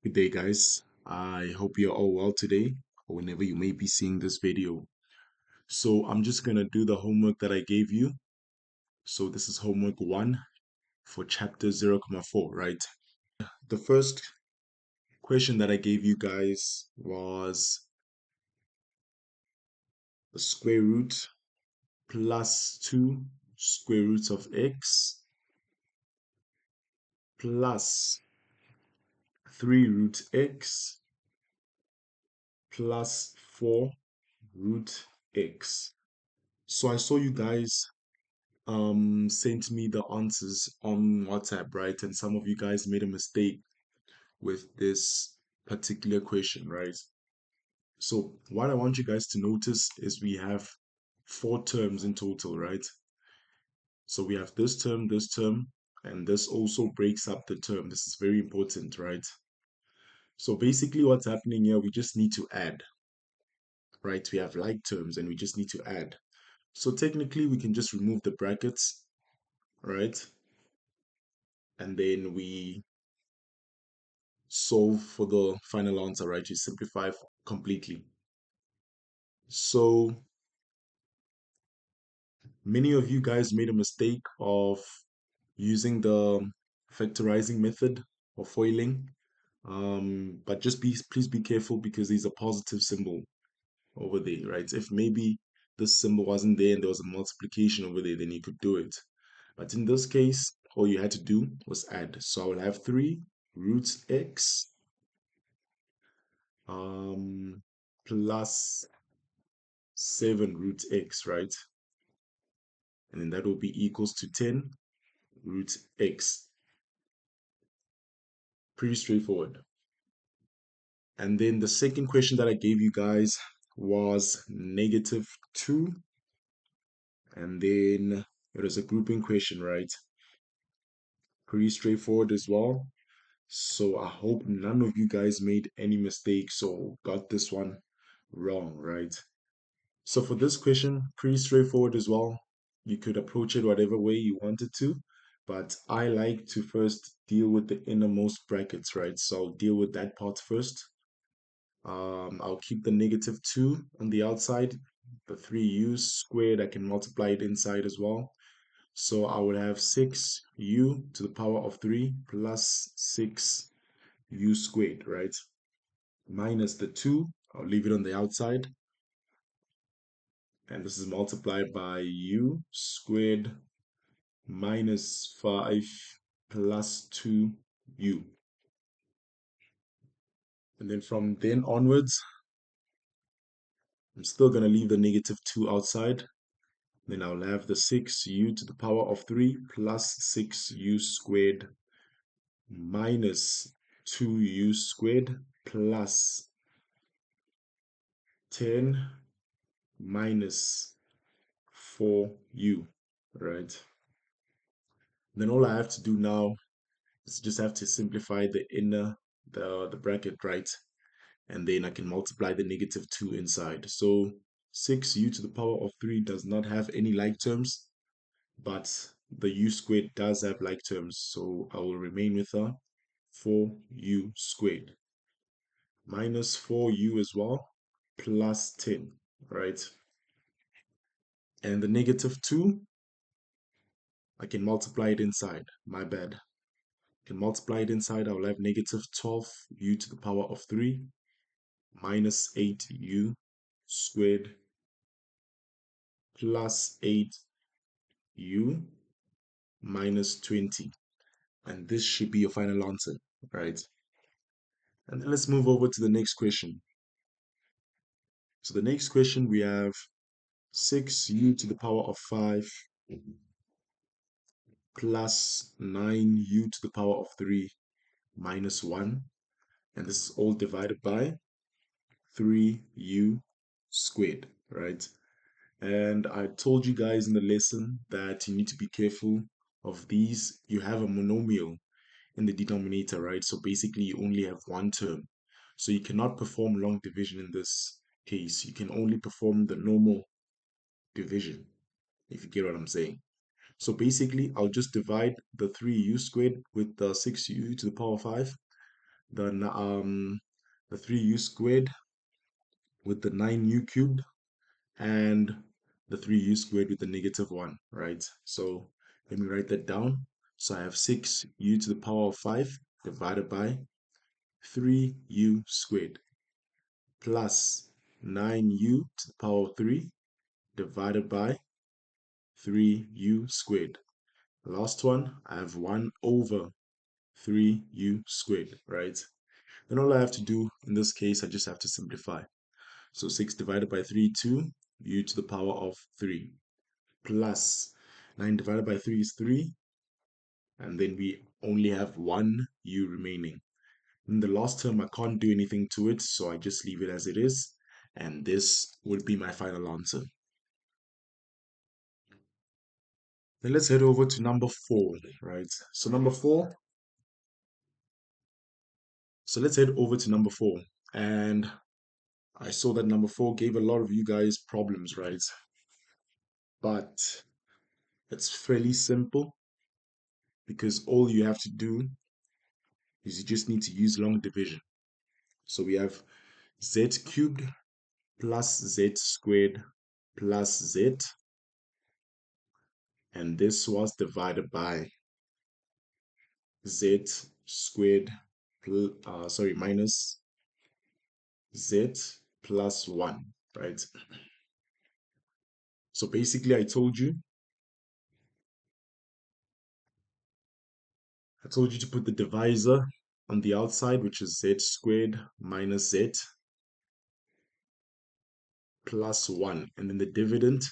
Good day, guys. I hope you're all well today, or whenever you may be seeing this video. So, I'm just gonna do the homework that I gave you. So, this is homework 1 for chapter 0,4, right? The first question that I gave you guys was the square root plus 2 square roots of x plus 3 root x plus 4 root x. So, I saw you guys sent me the answers on WhatsApp, right? And some of you guys made a mistake with this particular question, right? So what I want you guys to notice is we have 4 terms in total, right? So we have this term, and this also breaks up the term. This is very important, right? So basically what's happening here, we just need to add, right? We have like terms and we just need to add. So technically we can just remove the brackets, right? And then we solve for the final answer, right? You simplify completely. So many of you guys made a mistake of using the factorizing method or foiling. But just please be careful because there's a positive symbol over there, right? If maybe this symbol wasn't there and there was a multiplication over there, then you could do it. But in this case, all you had to do was add. So I will have 3 roots x plus 7 root x, right? And then that will be equals to 10 root x. Pretty straightforward. And then the second question that I gave you guys was -2. And then it was a grouping question, right? Pretty straightforward as well. So I hope none of you guys made any mistakes or got this one wrong, right? So for this question, pretty straightforward as well. You could approach it whatever way you wanted to, but I like to first deal with the innermost brackets, right? So I'll deal with that part first. I'll keep the -2 on the outside, the 3u squared, I can multiply it inside as well. So I would have 6u to the power of 3 plus 6u squared, right? Minus the 2, I'll leave it on the outside. And this is multiplied by u squared minus 5 plus 2u. And then from then onwards, I'm still going to leave the -2 outside. Then I'll have the 6u to the power of 3 plus 6u squared minus 2u squared plus 10 minus 4u, right? Then all I have to do now is just have to simplify the inner, the bracket, right? And then I can multiply the -2 inside. So 6u to the power of 3 does not have any like terms, but the u squared does have like terms. So I will remain with a 4u squared minus 4u as well plus 10, right? And the -2, I can multiply it inside. My bad. I can multiply it inside. I will have -12u to the power of 3 minus 8u squared plus 8u minus 20. And this should be your final answer, right? And then let's move over to the next question. So the next question we have 6u to the power of 5 plus 9u to the power of 3 minus 1. And this is all divided by 3u squared, right? And I told you guys in the lesson that you need to be careful of these. You have a monomial in the denominator, right? So basically you only have one term. So you cannot perform long division in this case. You can only perform the normal division, if you get what I'm saying. So basically I'll just divide the 3u squared with the 6u to the power 5. the 3u squared with the 9u cubed, and the 3u squared with the -1, right? So let me write that down. So I have 6u to the power of 5 divided by 3u squared plus 9u to the power of 3 divided by 3u squared. Last one, I have 1 over 3u squared, right? Then all I have to do in this case, I just have to simplify. So 6 divided by 3, 2, u to the power of 3, plus 9 divided by 3 is 3, and then we only have 1 u remaining. In the last term, I can't do anything to it, so I just leave it as it is, and this would be my final answer. Then let's head over to number 4, right? So let's head over to number 4, and I saw that number 4 gave a lot of you guys problems, right? But it's fairly simple because all you have to do is you just need to use long division. So we have z cubed plus z squared plus z, and this was divided by z squared minus z plus 1, right? So basically I told you to put the divisor on the outside, which is z squared minus z plus 1, and then the dividend,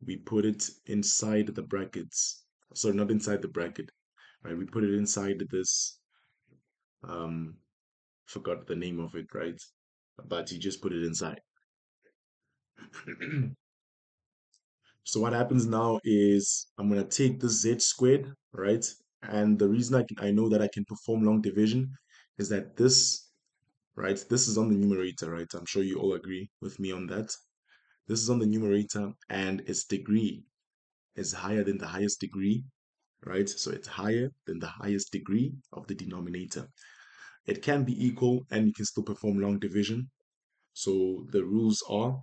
we put it inside the brackets. Sorry, not inside the bracket, right? We put it inside this, um, forgot the name of it, right? But you just put it inside. So what happens now is I'm going to take the z squared, right? And the reason I know that I can perform long division is that this, right? This is on the numerator, right? I'm sure you all agree with me on that. This is on the numerator and its degree is higher than the highest degree, right? So it's higher than the highest degree of the denominator. It can be equal and you can still perform long division. So the rules are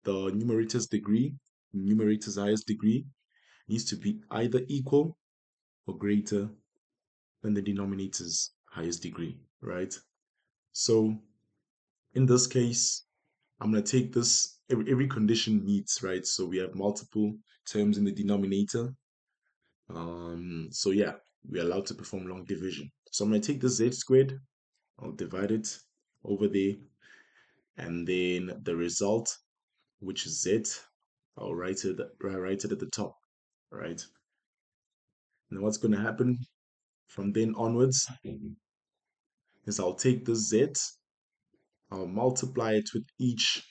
the numerator's highest degree needs to be either equal or greater than the denominator's highest degree, right? So in this case, I'm going to take this, every condition meets, right? So we have multiple terms in the denominator. So yeah, we're allowed to perform long division. So I'm going to take the z squared, I'll divide it over there, and then the result, which is z, I'll write it at the top, right? Now what's going to happen from then onwards is I'll take the z, I'll multiply it with each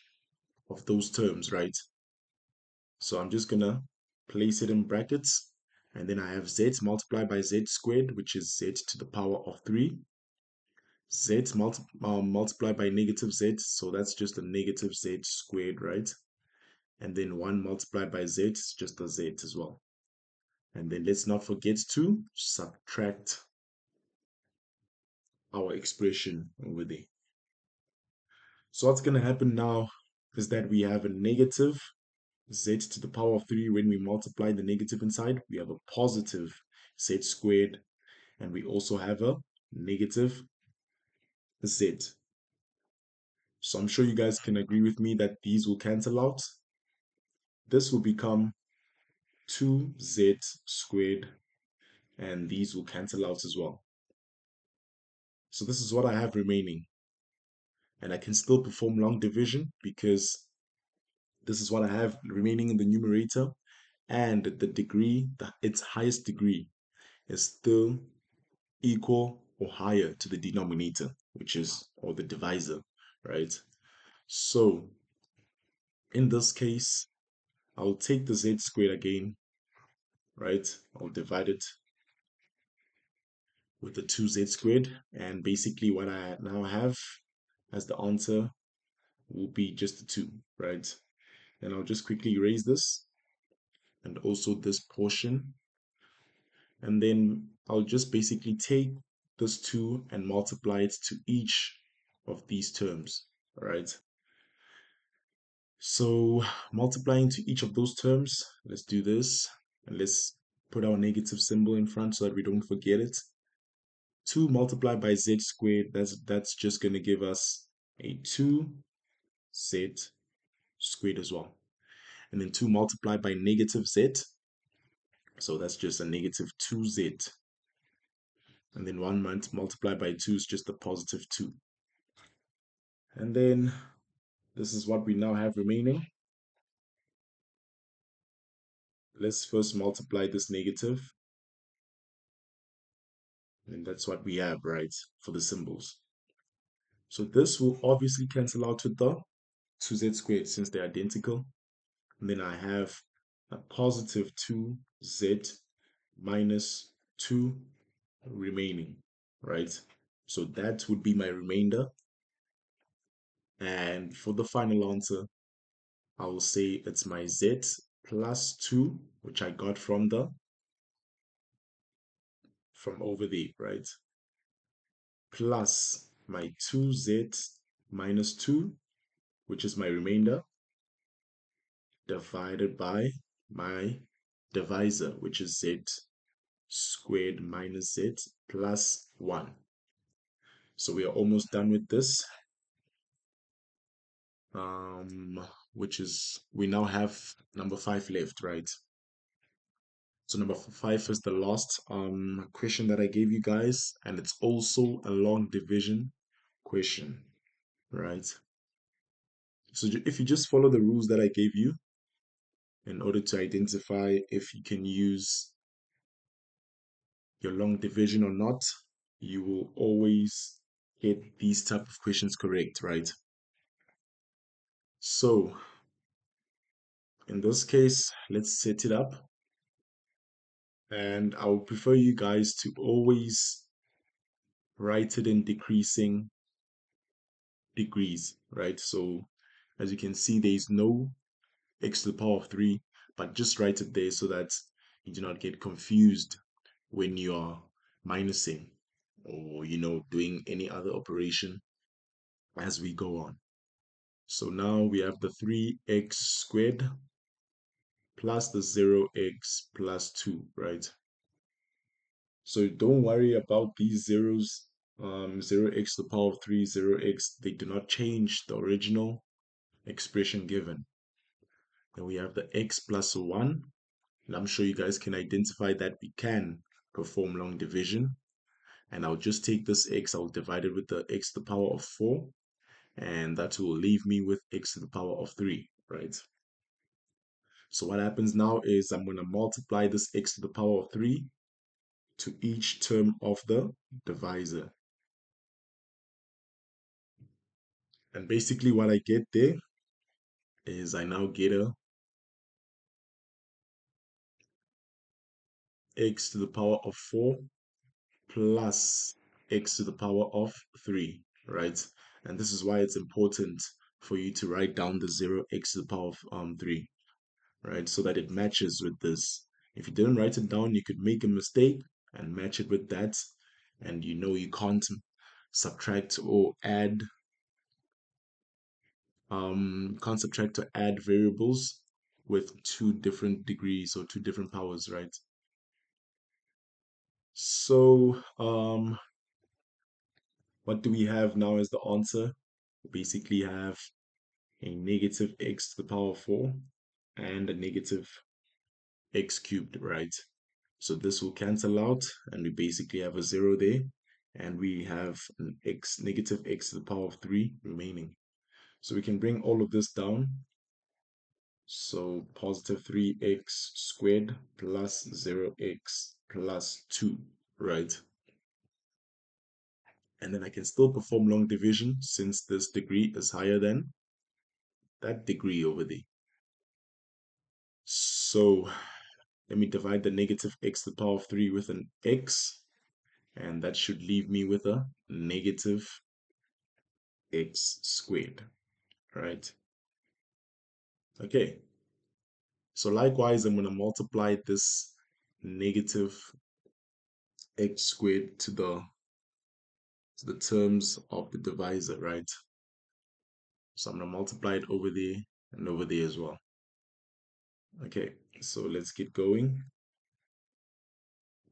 of those terms, right? So I'm just gonna place it in brackets, and then I have z multiplied by z squared, which is z to the power of 3, multiplied by negative z, so that's just a negative z squared, right? And then 1 multiplied by z is just a z as well. And then let's not forget to subtract our expression over there. So what's going to happen now is that we have a negative z to the power of 3 when we multiply the negative inside. We have a positive z squared, and we also have a negative z. So I'm sure you guys can agree with me that these will cancel out. This will become 2z squared, and these will cancel out as well. So this is what I have remaining. And I can still perform long division because this is what I have remaining in the numerator, and the degree, its highest degree, is still equal or higher to the denominator, which is, or the divisor, right? So in this case, I'll take the z squared again, right? I'll divide it with the 2z squared, and basically what I now have as the answer will be just the 2, right? And I'll just quickly erase this and also this portion, and then I'll just basically take this 2 and multiply it to each of these terms, all right? So multiplying to each of those terms, let's do this. And let's put our negative symbol in front so that we don't forget it. 2 multiplied by z squared, that's just going to give us a 2z squared as well. And then 2 multiplied by negative z, so that's just a negative 2z. And then 1 multiplied by 2 is just a positive 2. And then this is what we now have remaining. Let's first multiply this negative. And that's what we have, right, for the symbols. So this will obviously cancel out with the 2z squared since they're identical. And then I have a positive 2z minus 2 remaining, right? So that would be my remainder. And for the final answer, I will say it's my z plus 2, which I got from over there, right? Plus my 2z minus 2, which is my remainder, divided by my divisor, which is z squared minus z plus 1. So we are almost done with this. Which is, we now have number 5 left, right? So number 5 is the last question that I gave you guys, and it's also a long division question, right? So if you just follow the rules that I gave you in order to identify if you can use your long division or not, you will always get these type of questions correct, right? So in this case, let's set it up. And I would prefer you guys to always write it in decreasing degrees, right? So as you can see, there is no x to the power of 3, but just write it there so that you do not get confused when you are minusing or, doing any other operation as we go on. So now we have the 3x squared plus the 0x plus 2, right? So don't worry about these zeros. 0x to the power of 3, 0x, they do not change the original expression given. Then we have the x plus 1. And I'm sure you guys can identify that we can perform long division. And I'll just take this x, I'll divide it with the x to the power of 4. And that will leave me with x to the power of 3, right? So what happens now is I'm going to multiply this x to the power of 3 to each term of the divisor. And basically what I get there is I now get a x to the power of 4 plus x to the power of 3, right? And this is why it's important for you to write down the 0x to the power of 3, right? So that it matches with this. If you didn't write it down, you could make a mistake and match it with that. And you can't subtract or add, can't subtract or add variables with 2 different degrees or 2 different powers, right? So, what do we have now as the answer? We basically have a negative x to the power of 4 and a negative x cubed, right? So this will cancel out and we basically have a 0 there, and we have an negative x to the power of 3 remaining. So we can bring all of this down. So positive 3x squared plus 0x plus 2, right? And then I can still perform long division since this degree is higher than that degree over there. So let me divide the negative x to the power of 3 with an x, and that should leave me with a negative x squared, right? Okay, so likewise, I'm going to multiply this negative x squared to the the terms of the divisor, right? So I'm going to multiply it over there and over there as well. Okay, so let's get going.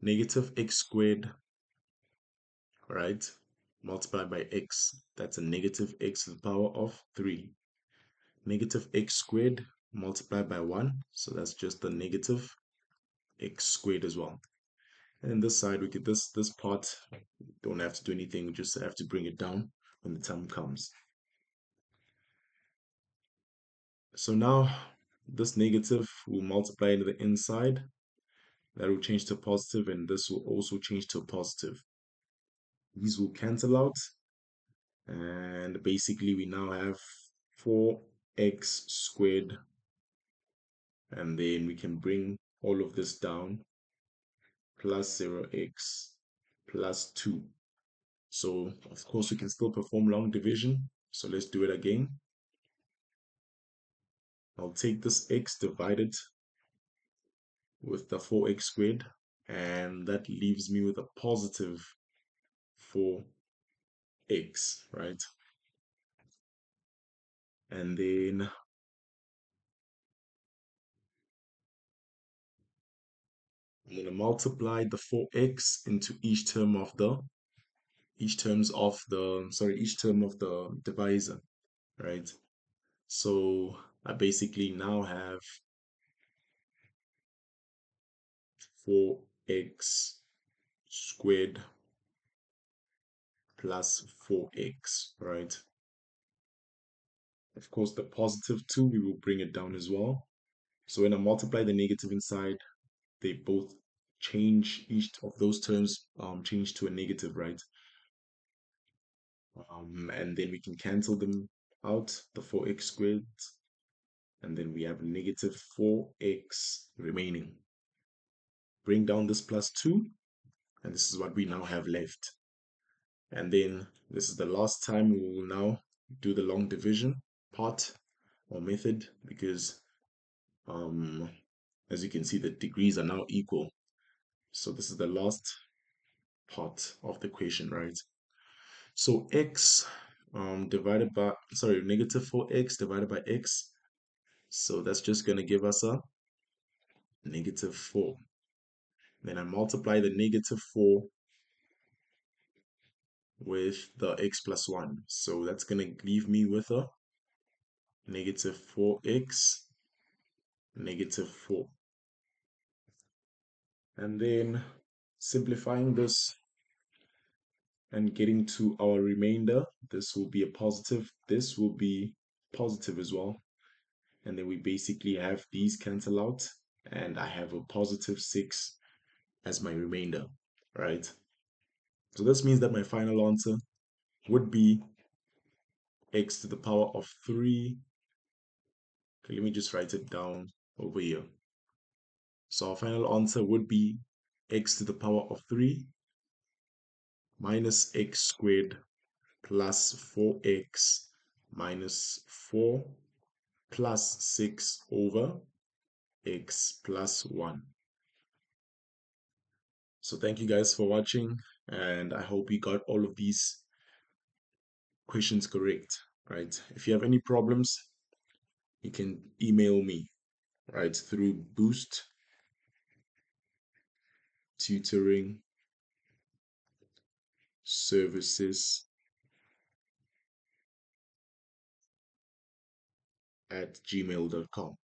Negative x squared, right? Multiplied by x. That's a negative x to the power of 3. Negative x squared multiplied by 1. So that's just a negative x squared as well. And this side, we get this part, don't have to do anything. We just have to bring it down when the time comes. So now this negative will multiply into the inside. That will change to positive, and this will also change to a positive. These will cancel out, and basically we now have 4x squared, and then we can bring all of this down, plus 0x plus 2. So of course we can still perform long division, so let's do it again. I'll take this x divided with the 4x squared, and that leaves me with a positive 4x, right? And then I'm going to multiply the 4x into each term of the divisor, right? So I basically now have 4x squared plus 4x, right? Of course, the positive 2, we will bring it down as well. So when I multiply the negative inside, they both change, each of those terms change to a negative, right? And then we can cancel them out, the 4x squared, and then we have negative 4x remaining. Bring down this plus 2, and this is what we now have left. And then this is the last time we will now do the long division part or method, because as you can see, the degrees are now equal. So this is the last part of the equation, right? So x divided by, negative 4x divided by x. So that's just going to give us a negative 4. Then I multiply the negative 4 with the x plus 1. So that's going to leave me with a negative 4x, negative 4. And then simplifying this and getting to our remainder, this will be a positive, this will be positive as well. And then we basically have these cancel out, and I have a positive 6 as my remainder, right? So this means that my final answer would be x to the power of 3. Okay, let me just write it down over here. So our final answer would be x to the power of 3 minus x squared plus 4x minus 4 plus 6 over x plus 1. So thank you guys for watching, and I hope you got all of these questions correct, right? If you have any problems, you can email me, right, through Boost Tutoring Services at gmail.com.